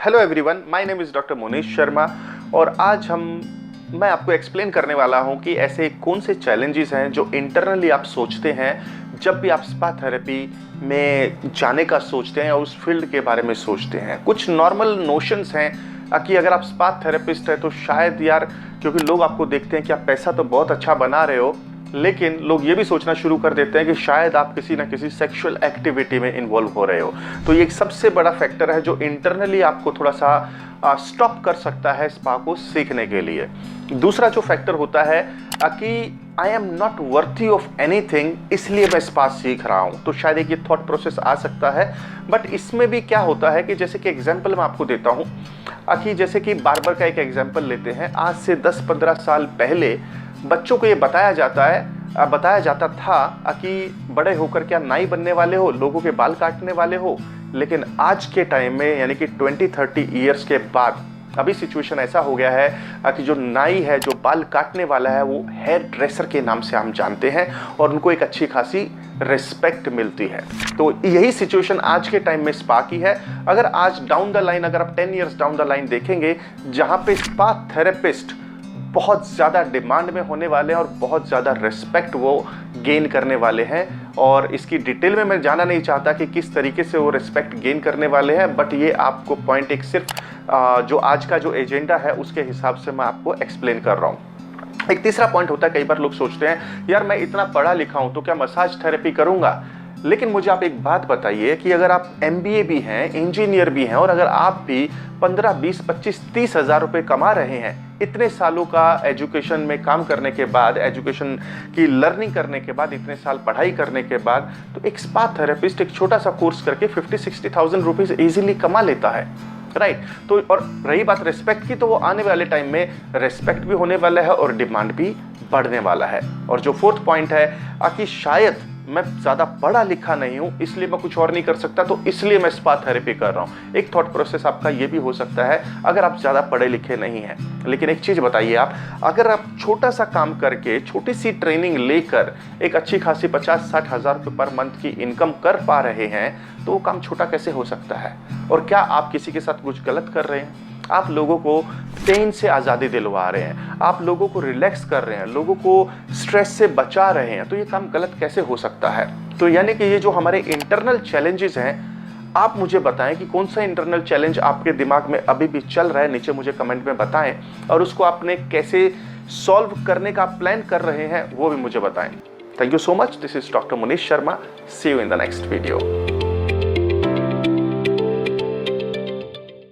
Hello everyone, my name is doctor Monish Sharma और आज मैं आपको एक्सप्लेन करने वाला हूं कि ऐसे कौन से चैलेंजेस हैं जो इंटरनली आप सोचते हैं जब भी आप स्पा थेरेपी में जाने का सोचते हैं या उस फील्ड के बारे में सोचते हैं। कुछ नॉर्मल नोशंस हैं कि अगर आप स्पा थेरेपिस्ट हैं तो शायद यार, क्योंकि लोग आपको देखते हैं कि आप पैसा तो बहुत अच्छा बना रहे हो, लेकिन लोग ये भी सोचना शुरू कर देते हैं कि शायद आप किसी ना किसी सेक्सुअल एक्टिविटी में इन्वॉल्व हो रहे हो। तो ये एक सबसे बड़ा फैक्टर है जो इंटरनली आपको थोड़ा सा स्टॉप कर सकता है स्पा को सीखने के लिए। दूसरा जो फैक्टर होता है कि I am not worthy of anything, इसलिए मैं स्पा सीख रहा हूँ। तो शायद एक ये थॉट प्रोसेस आ सकता है। बट इसमें भी क्या होता है कि जैसे कि एग्जाम्पल मैं आपको देता हूँ कि जैसे कि बार्बर का एक एग्जाम्पल लेते हैं। आज से 10-15 साल पहले बच्चों को ये बताया जाता था कि बड़े होकर क्या नाई बनने वाले हो, लोगों के बाल काटने वाले हो। लेकिन आज के टाइम में यानी कि 20-30 ईयर्स के बाद अभी सिचुएशन ऐसा हो गया है कि जो नाई है, जो बाल काटने वाला है, वो हेयर ड्रेसर के नाम से हम जानते हैं और उनको एक अच्छी खासी रिस्पेक्ट मिलती है। तो यही सिचुएशन आज के टाइम में स्पा की है। अगर आज डाउन द लाइन, अगर आप 10 ईयर्स डाउन द लाइन देखेंगे, जहां पे स्पा थेरेपिस्ट बहुत ज़्यादा डिमांड में होने वाले हैं और बहुत ज़्यादा रिस्पेक्ट वो गेन करने वाले हैं। और इसकी डिटेल में मैं जाना नहीं चाहता कि किस तरीके से वो रिस्पेक्ट गेन करने वाले हैं, बट ये आपको पॉइंट एक सिर्फ जो आज का जो एजेंडा है उसके हिसाब से मैं आपको एक्सप्लेन कर रहा हूँ। एक तीसरा पॉइंट होता है, कई बार लोग सोचते हैं यार मैं इतना पढ़ा लिखा हूँ तो क्या मसाज थेरेपी करूँगा। लेकिन मुझे आप एक बात बताइए कि अगर आप MBA भी हैं, इंजीनियर भी हैं और अगर आप भी 15, 20, 25, 30 हज़ार रुपये कमा रहे हैं, इतने सालों का एजुकेशन में काम करने के बाद, एजुकेशन की लर्निंग करने के बाद, इतने साल पढ़ाई करने के बाद, तो एक स्पा थेरेपिस्ट एक छोटा सा कोर्स करके 50-60,000 रुपीज़ ईजिली कमा लेता है, राइट। तो और रही बात रिस्पेक्ट की, तो वो आने वाले टाइम में रिस्पेक्ट भी होने वाला है और डिमांड भी बढ़ने वाला है। और जो फोर्थ पॉइंट है कि शायद मैं ज़्यादा पढ़ा लिखा नहीं हूँ इसलिए मैं कुछ और नहीं कर सकता, तो इसलिए मैं स्पा थेरेपी कर रहा हूँ। एक थॉट प्रोसेस आपका ये भी हो सकता है अगर आप ज़्यादा पढ़े लिखे नहीं हैं। लेकिन एक चीज़ बताइए, आप अगर आप छोटा सा काम करके, छोटी सी ट्रेनिंग लेकर एक अच्छी खासी 50-60 हज़ार रुपये पर मंथ की इनकम कर पा रहे हैं, तो वो काम छोटा कैसे हो सकता है। और क्या आप किसी के साथ कुछ गलत कर रहे हैं? आप लोगों को पेन से आज़ादी दिलवा रहे हैं, आप लोगों को रिलैक्स कर रहे हैं, लोगों को स्ट्रेस से बचा रहे हैं, तो ये काम गलत कैसे हो सकता है। तो यानी कि ये जो हमारे इंटरनल चैलेंजेस हैं, आप मुझे बताएं कि कौन सा इंटरनल चैलेंज आपके दिमाग में अभी भी चल रहा है, नीचे मुझे कमेंट में बताएं। और उसको आपने कैसे सॉल्व करने का प्लान कर रहे हैं वो भी मुझे बताएं। Thank you so much. This is doctor Monish Sharma. See you in the next video.